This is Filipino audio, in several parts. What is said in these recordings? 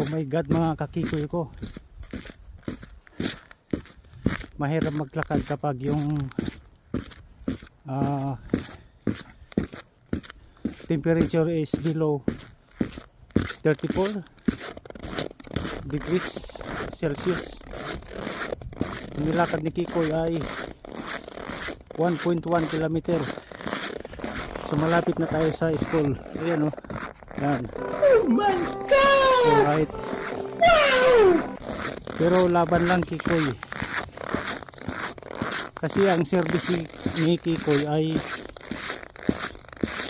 Oh my god mga kakikoy ko, mahirap maglakad kapag yung temperature is below 34 degrees Celsius. Ang nilakad ni Kikoy ay 1.1 kilometer. So malapit na tayo sa school. Ayan o. Yan. Oh my God! Alright. Wow! Pero laban lang Kikoy. Kasi ang service ni Kikoy ay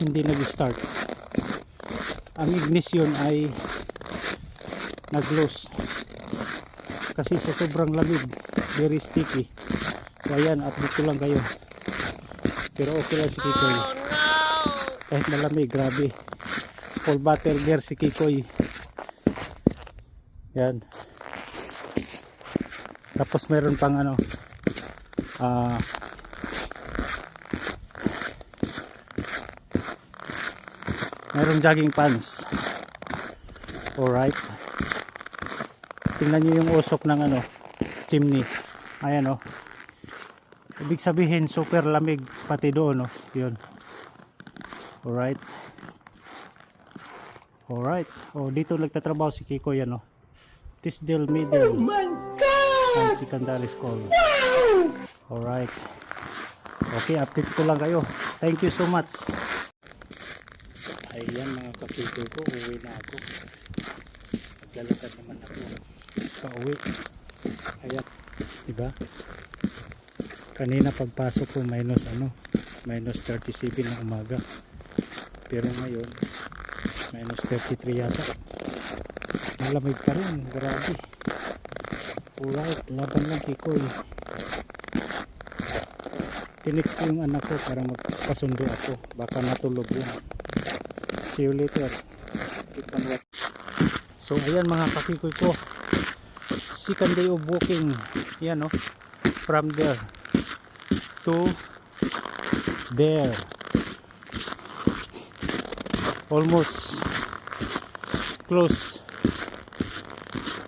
hindi nag-start. Ang ignition ay nag-lose. Kasi sa sobrang lamig, very sticky. So ayan, update ko lang kayo. Pero okay lang si Kikoy. Kahit malamig, grabe. Full battle gear si Kikoy. Yan. Tapos meron pang ano, meron jogging pants. Alright. Tingnan nyo yung usok ng ano, chimney. Ayan o. Ibig sabihin super lamig pati doon o. Yun. Alright. Alright. O dito nagtatrabaho si Kiko yan o. Tisdale Middle. Oh my God! And secondary school. Alright. Okay, update ko lang kayo. Thank you so much. Ayan mga kakikoy ko, uwi na ako. Maglalakad naman ako pauwi. Ayan, diba? Kanina pagpasok ko minus 37 ng umaga. Pero ngayon minus 33 yata. Malamig pa rin, grabe. Alright, laban lang Kikoy. Tinext ko yung anak ko para magpasundo ako. Baka natulog yun. See you later. Keep on watching. So ayan mga kakikoy ko, second day of walking. Yan o, from there to there, almost close.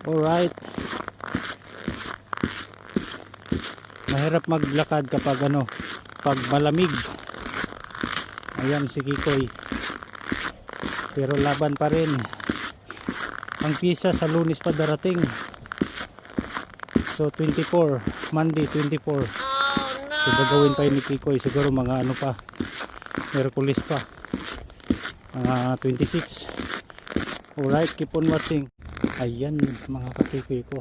Alright, mahirap maglakad kapag ano, pag malamig. Ayan si Kikoy, pero laban pa rin. Ang pisa sa Lunes pa darating. So 24, Monday 24. So gagawin pa yun ni Kikoy siguro mga ano pa, Merkulis pa, mga 26. Alright, keep on watching. Ayan mga kakikoy ko,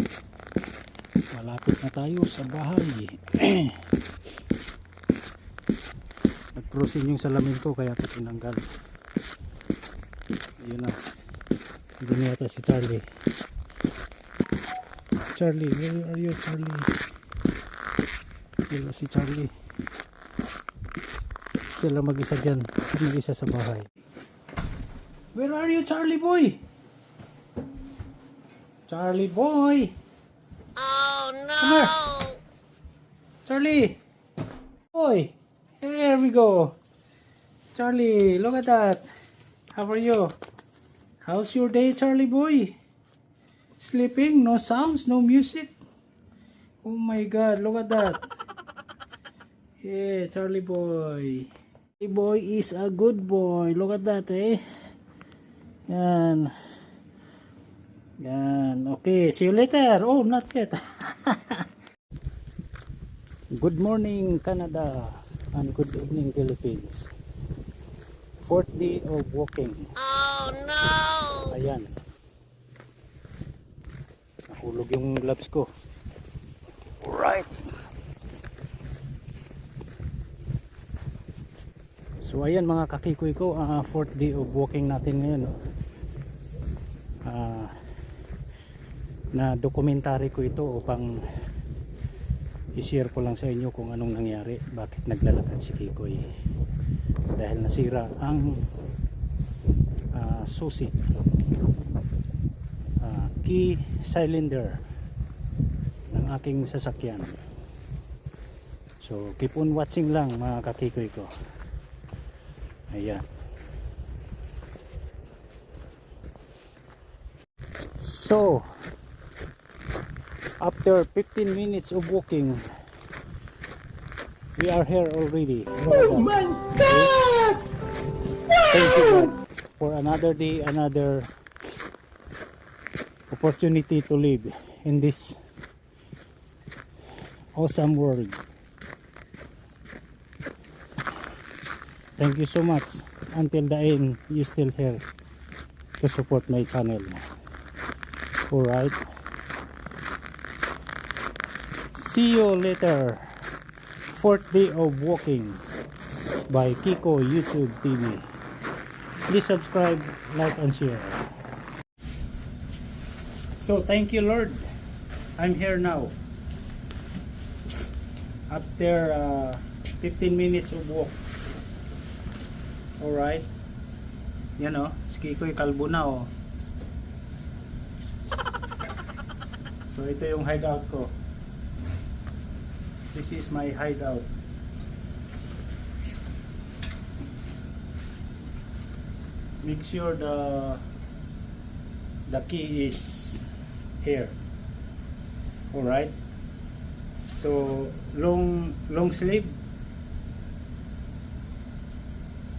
malapit na tayo sa bahay. Nag-crossing yung salamin ko kaya ito tinanggal. Ayun na. Doon yata si Charlie. Charlie, where are you Charlie? Wala si Charlie. Sila mag-isa dyan. Mag-isa sa bahay. Where are you Charlie boy? Charlie boy! Oh no! Come here! Charlie! Boy! Here we go! Charlie, look at that! How are you? How's your day, Charlie boy? Sleeping? No sounds? No music? Oh my God, look at that. Yeah, Charlie boy. Charlie boy is a good boy. Look at that, eh? Yan. Yan. Okay, see you later. Oh, not yet. Good morning, Canada. And good evening, Philippines. Fourth day of walking. Oh no! Ayan. Nahulog yung gloves ko. Alright. So ayan mga kakikoy ko, fourth day of walking natin ngayon. Na dokumentary ko ito upang i-share ko lang sa inyo kung anong nangyari, bakit naglalakad si Kikoy. Dahil nasira ang susi, key cylinder ng aking sasakyan. So keep on watching lang mga kakikoy ko. Ayan. So, after 15 minutes of walking, we are here already. Oh my God! Thank you God for another day, another opportunity to live in this awesome world. Thank you so much. Until the end, you still here to support my channel. Alright. See you later. Fourth day of walking by Kiko YouTube TV. Please subscribe, like, and share. So thank you Lord. I'm here now. After 15 minutes of walk. Alright. Yan o. Si Kiko'y kalbo na o. So ito yung hideout ko. This is my hideout. Make sure the key is here. Alright. So long sleeve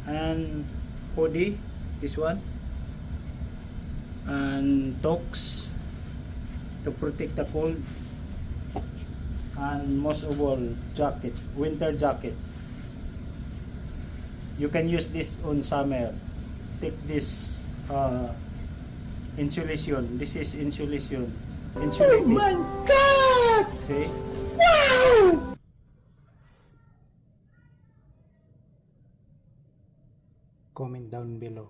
and hoodie, this one, and toques to protect the cold, and most of all jacket, winter jacket. You can use this on summer. Take this insulation. This is insulation. Insulated. Oh my God! See? Wow! Comment down below.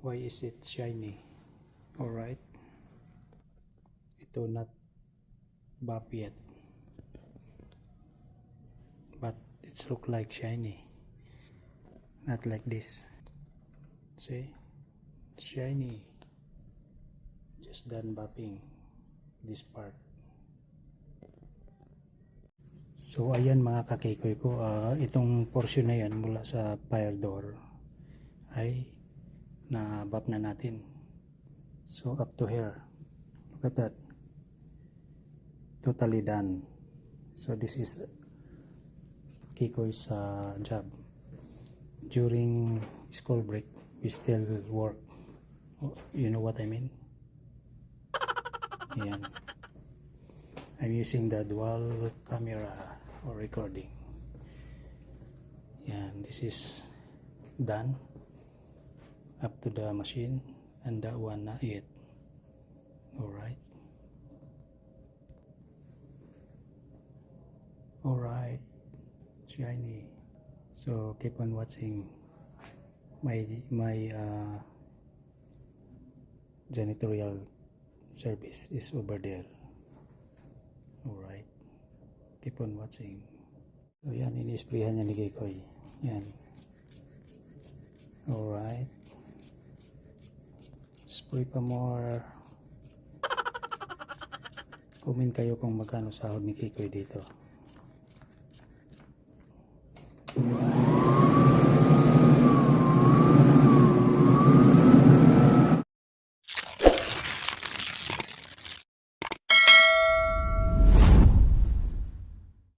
Why is it shiny? Alright. Ito not buff yet. But it's look like shiny. Not like this. See? Shiny. Just done buffing this part. So ayan mga kakikoy ko, itong portion na yan mula sa fire door ay na-buff na natin. So up to here. Look at that. Totally done. So this is Kikoy's job. During school break, we still work. You know what I mean? Yan. I'm using the dual camera for recording. Yan. This is done. Up to the machine. And that one not yet. Alright. Alright. Shiny. So keep on watching. My janitorial service is over there. Alright. Keep on watching. So yan, ini-sprayhan niya ni Kikoy. Yan. Alright. Spray pa more. Comment kayo kung magkano sahod ni Kikoy dito.